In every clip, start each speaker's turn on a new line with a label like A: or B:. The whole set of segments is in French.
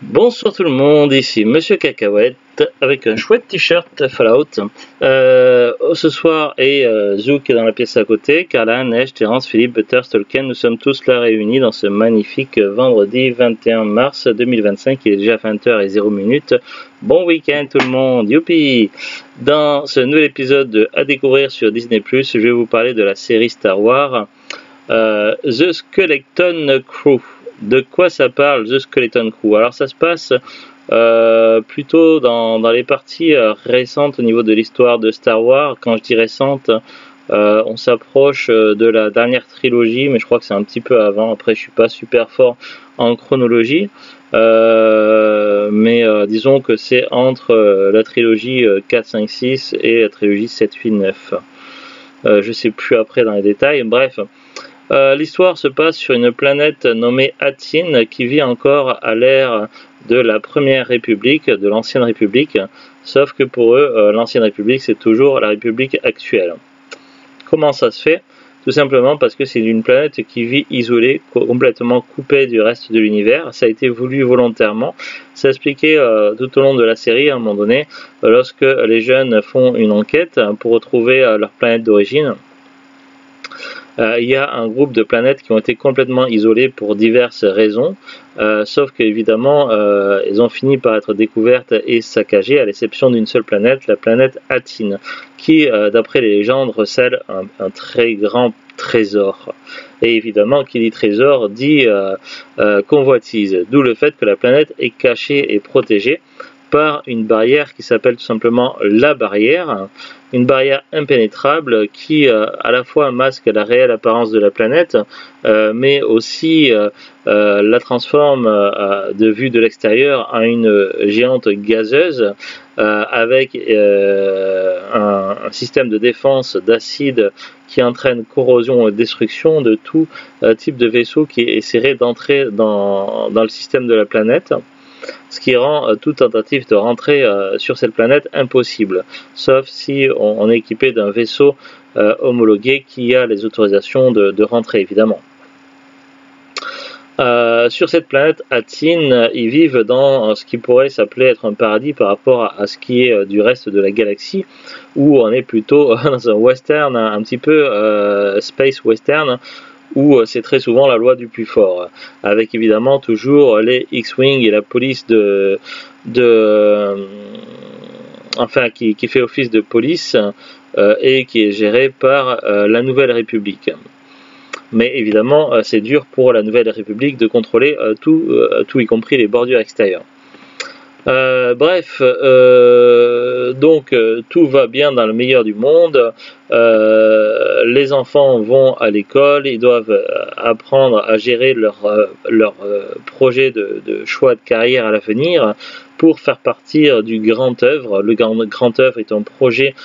A: Bonsoir tout le monde, ici Monsieur Cacahuète avec un chouette t-shirt Fallout. Ce soir, et Zouk est dans la pièce à côté, Carla, Neige, Terence, Philippe, Butter, Tolkien, nous sommes tous là réunis dans ce magnifique vendredi 21 mars 2025, il est déjà 20h00. Bon week-end tout le monde, youpi! Dans ce nouvel épisode à découvrir sur Disney+, je vais vous parler de la série Star Wars, The Skeleton Crew. De quoi ça parle The Skeleton Crew? Alors ça se passe plutôt dans les parties récentes au niveau de l'histoire de Star Wars. Quand je dis récente, on s'approche de la dernière trilogie, mais je crois que c'est un petit peu avant. Après, je suis pas super fort en chronologie, mais disons que c'est entre la trilogie 4, 5, 6 et la trilogie 7, 8, 9. Je sais plus après dans les détails, bref. L'histoire se passe sur une planète nommée Atine qui vit encore à l'ère de la Première République, de l'Ancienne République, sauf que pour eux, l'Ancienne République c'est toujours la République actuelle. Comment ça se fait? Tout simplement parce que c'est une planète qui vit isolée, complètement coupée du reste de l'univers. Ça a été voulu volontairement. C'est expliqué tout au long de la série à un moment donné, lorsque les jeunes font une enquête pour retrouver leur planète d'origine. Il y a un groupe de planètes qui ont été complètement isolées pour diverses raisons, sauf qu'évidemment, elles ont fini par être découvertes et saccagées, à l'exception d'une seule planète, la planète Atine, qui, d'après les légendes, recèle un très grand trésor. Et évidemment, qui dit trésor dit convoitise, d'où le fait que la planète est cachée et protégée par une barrière qui s'appelle tout simplement la barrière, une barrière impénétrable qui à la fois masque la réelle apparence de la planète, mais aussi la transforme de vue de l'extérieur en une géante gazeuse avec un système de défense d'acide qui entraîne corrosion et destruction de tout type de vaisseau qui essaierait d'entrer dans le système de la planète. Ce qui rend toute tentative de rentrer sur cette planète impossible, sauf si on est équipé d'un vaisseau homologué qui a les autorisations de rentrer évidemment. Sur cette planète Atine, ils vivent dans ce qui pourrait s'appeler être un paradis par rapport à ce qui est du reste de la galaxie, où on est plutôt dans un western, un petit peu space western, où c'est très souvent la loi du plus fort, avec évidemment toujours les X-Wing et la police enfin qui fait office de police et qui est gérée par la Nouvelle République. Mais évidemment, c'est dur pour la Nouvelle République de contrôler tout, y compris les bordures extérieures. Bref, donc tout va bien dans le meilleur du monde. Les enfants vont à l'école, ils doivent apprendre à gérer leur projet de choix de carrière à l'avenir pour faire partie du grand œuvre. Le grand œuvre est un projet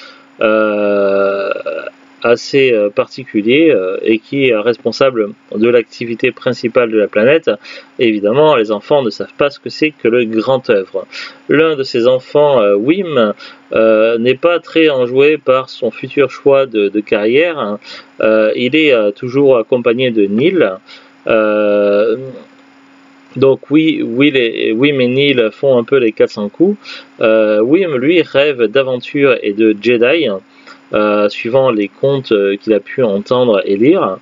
A: assez particulier et qui est responsable de l'activité principale de la planète. Et évidemment, les enfants ne savent pas ce que c'est que le grand œuvre. L'un de ces enfants, Wim, n'est pas très enjoué par son futur choix de carrière. Il est toujours accompagné de Neil. Donc Wim et Neil font un peu les 400 coups. Wim, lui, rêve d'aventure et de Jedi, suivant les contes qu'il a pu entendre et lire.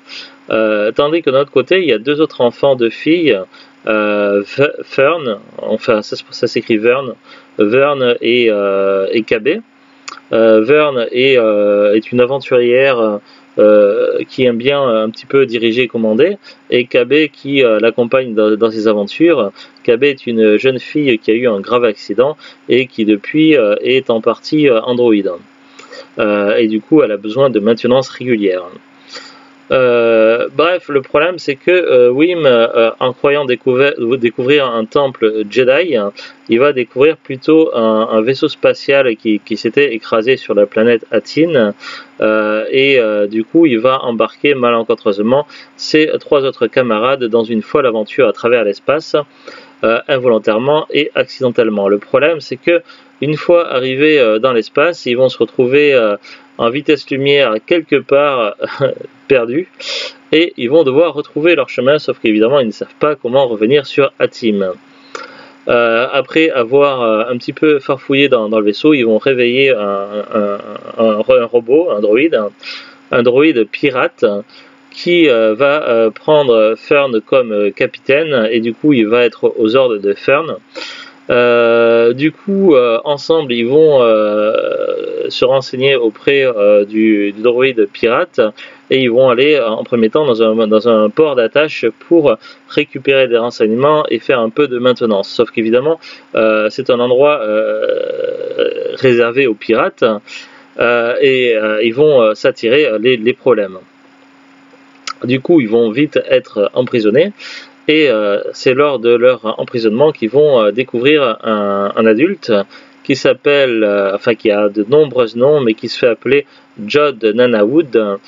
A: Tandis que de l'autre côté, il y a deux autres enfants de filles, Fern, enfin ça s'écrit Vern et KB. Vern est une aventurière qui aime bien un petit peu diriger et commander, et KB qui l'accompagne dans ses aventures. KB est une jeune fille qui a eu un grave accident et qui depuis est en partie androïde. Et du coup elle a besoin de maintenance régulière. Bref, le problème c'est que Wim, en croyant découvrir un temple Jedi, il va découvrir plutôt un vaisseau spatial qui s'était écrasé sur la planète Atine, et du coup il va embarquer malencontreusement ses trois autres camarades dans une folle aventure à travers l'espace, involontairement et accidentellement. Le problème c'est que une fois arrivés dans l'espace, ils vont se retrouver en vitesse lumière quelque part perdus, et ils vont devoir retrouver leur chemin, sauf qu'évidemment ils ne savent pas comment revenir sur Atine. Après avoir un petit peu farfouillé dans le vaisseau, ils vont réveiller un robot, un droïde pirate qui va prendre Fern comme capitaine et du coup il va être aux ordres de Fern. Ensemble, ils vont se renseigner auprès du droïde pirate et ils vont aller en premier temps dans un port d'attache pour récupérer des renseignements et faire un peu de maintenance. Sauf qu'évidemment, c'est un endroit réservé aux pirates ils vont s'attirer les problèmes. Du coup, ils vont vite être emprisonnés. Et c'est lors de leur emprisonnement qu'ils vont découvrir un adulte qui s'appelle, qui a de nombreux noms, mais qui se fait appeler Jod Nanawood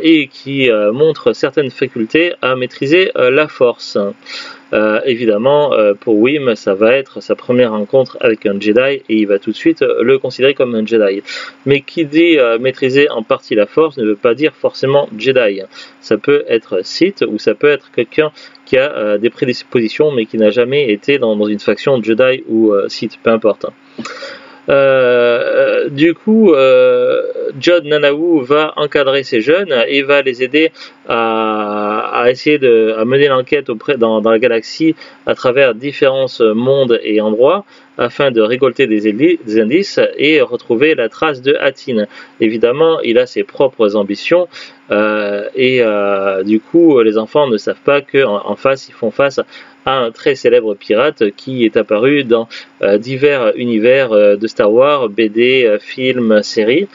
A: et qui montre certaines facultés à maîtriser la force. Évidemment, pour Wim, ça va être sa première rencontre avec un Jedi et il va tout de suite le considérer comme un Jedi. Mais qui dit maîtriser en partie la force ne veut pas dire forcément Jedi. Ça peut être Sith ou ça peut être quelqu'un qui a des prédispositions mais qui n'a jamais été dans une faction Jedi ou Sith, peu importe. Jod Nanawu va encadrer ces jeunes et va les aider à essayer à mener l'enquête dans la galaxie à travers différents mondes et endroits afin de récolter des indices et retrouver la trace de Hattin. Évidemment, il a ses propres ambitions les enfants ne savent pas qu'en face, ils font face à un très célèbre pirate qui est apparu dans divers univers de Star Wars, BD, films, séries,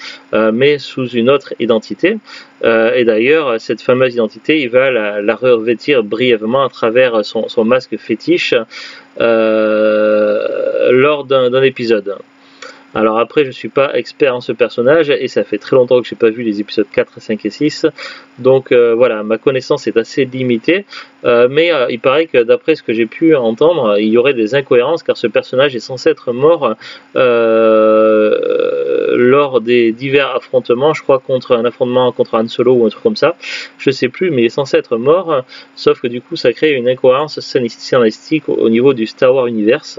A: mais sous une autre identité. Et d'ailleurs, cette fameuse identité, il va la revêtir brièvement à travers son masque fétiche lors d'un épisode. Alors après, je ne suis pas expert en ce personnage et ça fait très longtemps que je n'ai pas vu les épisodes 4, 5 et 6. Donc voilà, ma connaissance est assez limitée. Mais il paraît que d'après ce que j'ai pu entendre, il y aurait des incohérences car ce personnage est censé être mort lors des divers affrontements. Je crois un affrontement contre Han Solo ou un truc comme ça. Je ne sais plus, mais il est censé être mort. Sauf que du coup, ça crée une incohérence scénaristique au niveau du Star Wars Universe.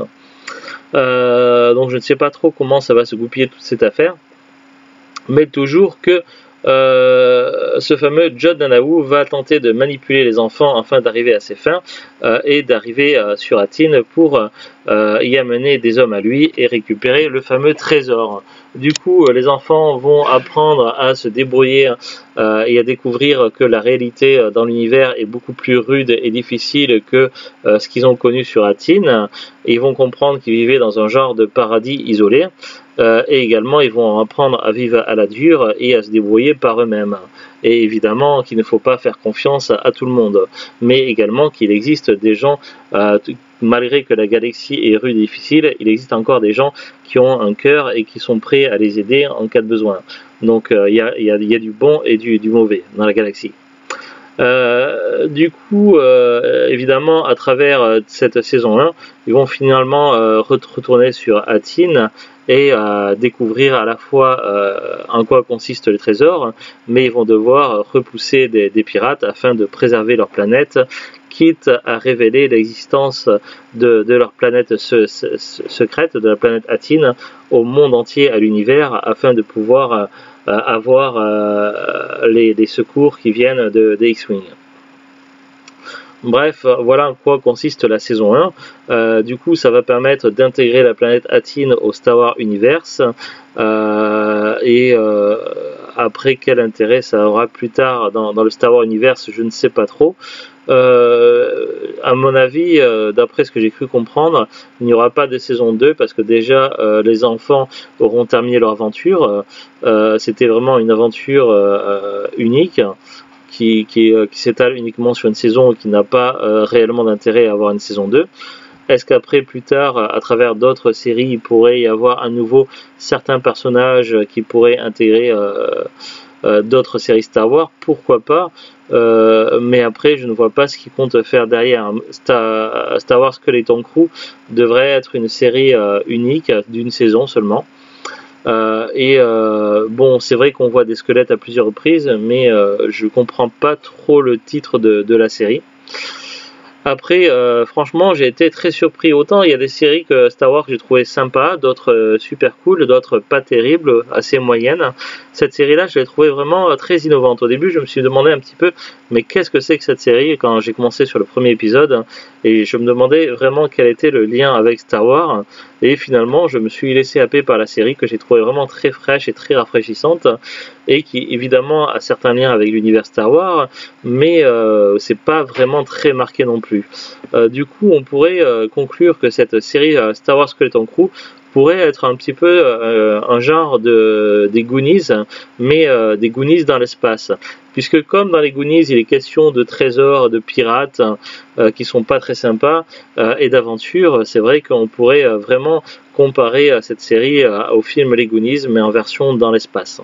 A: Donc je ne sais pas trop comment ça va se goupiller toute cette affaire, mais toujours que ce fameux Jod Nanawu va tenter de manipuler les enfants afin d'arriver à ses fins et d'arriver sur Hattin pour y amener des hommes à lui et récupérer le fameux trésor. Du coup, les enfants vont apprendre à se débrouiller et à découvrir que la réalité dans l'univers est beaucoup plus rude et difficile que ce qu'ils ont connu sur Hattin. Et ils vont comprendre qu'ils vivaient dans un genre de paradis isolé. Et également, ils vont apprendre à vivre à la dure et à se débrouiller par eux-mêmes. Et évidemment qu'il ne faut pas faire confiance à tout le monde, mais également qu'il existe des gens, malgré que la galaxie est rude et difficile, il existe encore des gens qui ont un cœur et qui sont prêts à les aider en cas de besoin. Donc il y a du bon et du mauvais dans la galaxie. Évidemment, à travers cette saison 1, ils vont finalement retourner sur Hattin et découvrir à la fois en quoi consiste le trésor, mais ils vont devoir repousser des pirates afin de préserver leur planète, quitte à révéler l'existence de leur planète secrète, de la planète Hattin, au monde entier, à l'univers, afin de pouvoir avoir les secours qui viennent des X-Wing. Bref, voilà en quoi consiste la saison 1. Du coup, ça va permettre d'intégrer la planète Hattin au Star Wars Universe. Après, quel intérêt ça aura plus tard dans le Star Wars Universe, je ne sais pas trop. À mon avis, d'après ce que j'ai cru comprendre, il n'y aura pas de saison 2 parce que déjà les enfants auront terminé leur aventure. C'était vraiment une aventure unique qui s'étale uniquement sur une saison et qui n'a pas réellement d'intérêt à avoir une saison 2. Est-ce qu'après, plus tard, à travers d'autres séries, il pourrait y avoir à nouveau certains personnages qui pourraient intégrer d'autres séries Star Wars? Pourquoi pas, mais après, je ne vois pas ce qu'ils comptent faire derrière. Star Wars Skeleton Crew devrait être une série unique d'une saison seulement. Bon, c'est vrai qu'on voit des squelettes à plusieurs reprises, mais je comprends pas trop le titre de la série. Après, franchement, j'ai été très surpris. Autant il y a des séries que Star Wars que j'ai trouvé sympa, d'autres super cool, d'autres pas terribles, assez moyennes. Cette série-là, je l'ai trouvée vraiment très innovante. Au début, je me suis demandé un petit peu, mais qu'est-ce que c'est que cette série quand j'ai commencé sur le premier épisode, et je me demandais vraiment quel était le lien avec Star Wars. Et finalement, je me suis laissé happer par la série que j'ai trouvée vraiment très fraîche et très rafraîchissante, et qui évidemment a certains liens avec l'univers Star Wars, mais c'est pas vraiment très marqué non plus. Du coup, on pourrait conclure que cette série Star Wars Skeleton Crew pourrait être un petit peu un genre des Goonies, mais des Goonies dans l'espace. Puisque comme dans les Goonies, il est question de trésors, de pirates qui sont pas très sympas et d'aventures, c'est vrai qu'on pourrait vraiment comparer cette série au film Les Goonies, mais en version dans l'espace.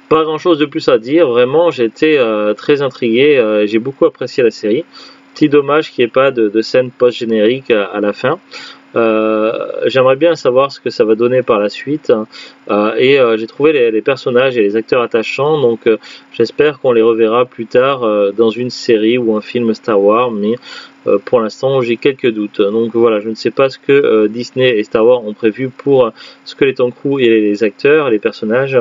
A: Pas grand chose de plus à dire, vraiment j'ai été très intrigué, j'ai beaucoup apprécié la série. Petit dommage qu'il n'y ait pas de scène post-générique à la fin. J'aimerais bien savoir ce que ça va donner par la suite, et j'ai trouvé les personnages et les acteurs attachants, donc j'espère qu'on les reverra plus tard dans une série ou un film Star Wars, mais pour l'instant j'ai quelques doutes. Donc voilà, je ne sais pas ce que Disney et Star Wars ont prévu pour Skeleton Crew et les acteurs et les personnages.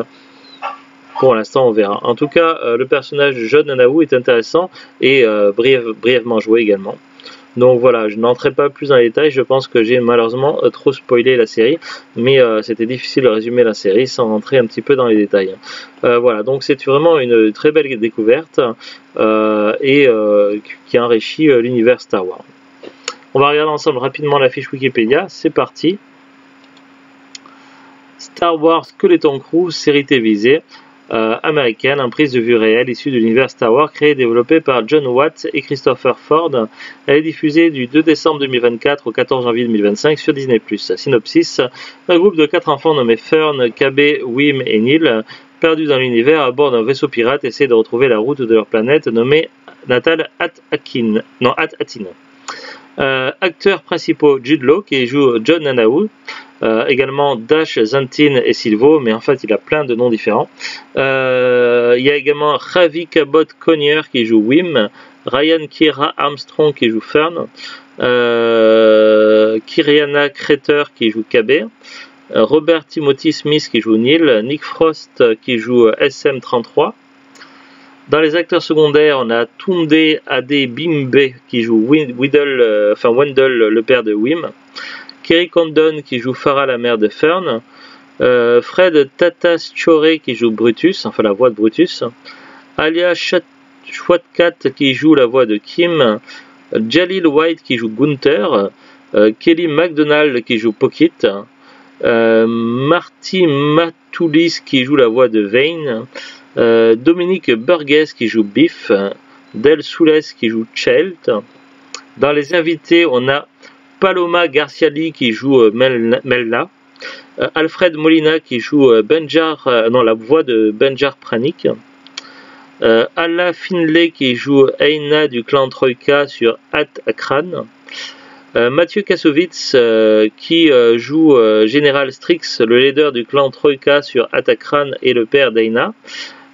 A: Pour l'instant, on verra. En tout cas, le personnage de Jon Nanaou est intéressant et brièvement joué également. Donc voilà, je n'entrerai pas plus dans les détails, je pense que j'ai malheureusement trop spoilé la série, mais c'était difficile de résumer la série sans rentrer un petit peu dans les détails. Voilà, donc c'est vraiment une très belle découverte et qui enrichit l'univers Star Wars. On va regarder ensemble rapidement la fiche Wikipédia, c'est parti. Star Wars Skeleton Crew, série télévisée. Américaine, en prise de vue réelle, issue de l'univers Star Wars, créée et développée par John Watt et Christopher Ford. Elle est diffusée du 2 décembre 2024 au 14 janvier 2025 sur Disney+. Synopsis: un groupe de 4 enfants nommés Fern, KB, Wim et Neil, perdus dans l'univers à bord d'un vaisseau pirate, essaient de retrouver la route de leur planète nommée natale At-Atin. Acteurs principaux: Jude Law qui joue Jon Nanaou, également Dash, Zantin et Silvo, mais en fait il a plein de noms différents. Il y a également Ravi Cabot Connier qui joue Wim, Ryan Kiera Armstrong qui joue Fern, Kiriana Crater qui joue KB, Robert Timothy Smith qui joue Neil, Nick Frost qui joue SM33. Dans les acteurs secondaires, on a Tunde Adebimbe qui joue Wendell, le père de Wim, Kerry Condon qui joue Farah, la mère de Fern, Fred Tatasciore qui joue Brutus, enfin la voix de Brutus, Alia Schwatkat qui joue la voix de Kim, Jalil White qui joue Gunther, Kelly MacDonald qui joue Pocket, Marty Matoulis qui joue la voix de Vane, Dominique Burgess qui joue Biff, Del Soules qui joue Chelt. Dans les invités, on a Paloma Garcia-Lee qui joue Melna, Alfred Molina qui joue la voix de Benjar Pranik, Alla Finlay qui joue Aina du clan Troika sur At-Akran, Mathieu Kassovitz qui joue Général Strix, le leader du clan Troika sur At-Akran et le père d'Aina.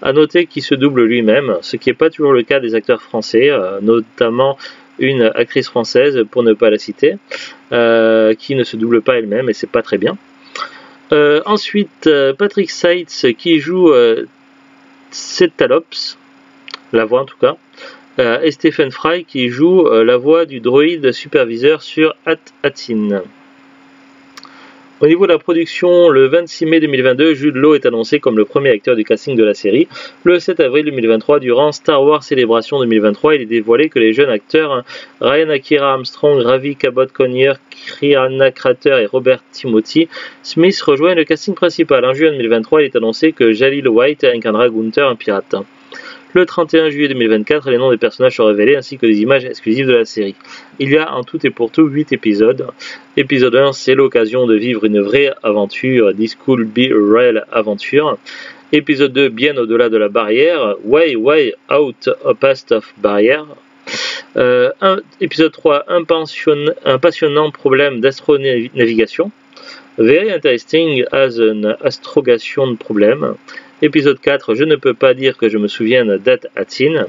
A: À noter qu'il se double lui-même, ce qui n'est pas toujours le cas des acteurs français, notamment une actrice française, pour ne pas la citer, qui ne se double pas elle-même, et c'est pas très bien. Ensuite, Patrick Seitz qui joue Cetalops, la voix en tout cas, et Stephen Fry qui joue la voix du droïde superviseur sur At-Atin. Au niveau de la production, le 26 mai 2022, Jude Law est annoncé comme le premier acteur du casting de la série. Le 7 avril 2023, durant Star Wars Célébration 2023, il est dévoilé que les jeunes acteurs Ryan Akira Armstrong, Ravi Cabot Connier, Kiriana Crater et Robert Timothy Smith rejoignent le casting principal. En juin 2023, il est annoncé que Jalil White incarnera Gunther, un pirate. Le 31 juillet 2024, les noms des personnages sont révélés ainsi que des images exclusives de la série. Il y a en tout et pour tout 8 épisodes. Épisode 1, c'est l'occasion de vivre une vraie aventure, This Could Be a Real Adventure. Épisode 2, bien au-delà de la barrière, Way Out Past of Barrier. Épisode 3, un passionnant problème d'astronavigation. Very interesting as an astrogation problem. Épisode 4, je ne peux pas dire que je me souvienne d'At-Atin.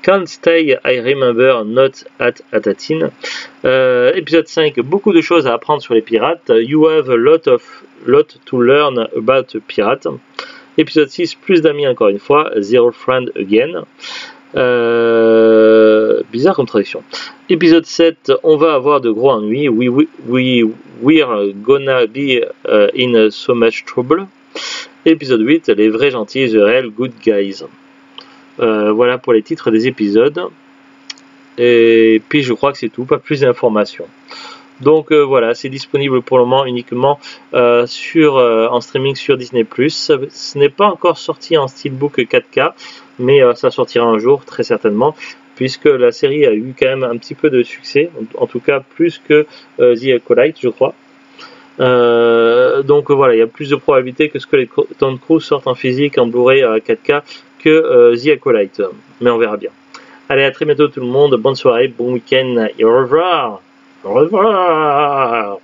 A: Can't Stay, I Remember Not at Atatin. Épisode 5, beaucoup de choses à apprendre sur les pirates. You have a lot to learn about pirates. Épisode 6, plus d'amis encore une fois. Zero friend again. Bizarre comme traduction. Épisode 7, on va avoir de gros ennuis. We're gonna be in so much trouble. Épisode 8, les vrais gentils, the real good guys. Voilà pour les titres des épisodes. Et puis je crois que c'est tout, pas plus d'informations. Donc voilà, c'est disponible pour le moment uniquement en streaming sur Disney+. Ce n'est pas encore sorti en steelbook 4K, mais ça sortira un jour très certainement, puisque la série a eu quand même un petit peu de succès, en tout cas plus que The Acolyte, je crois. Donc voilà, il y a plus de probabilité que Tom Cruise sorte en physique en Blu-ray à 4K que The Acolyte, mais on verra bien. Allez, à très bientôt tout le monde, bonne soirée, bon week-end et au revoir. Au revoir.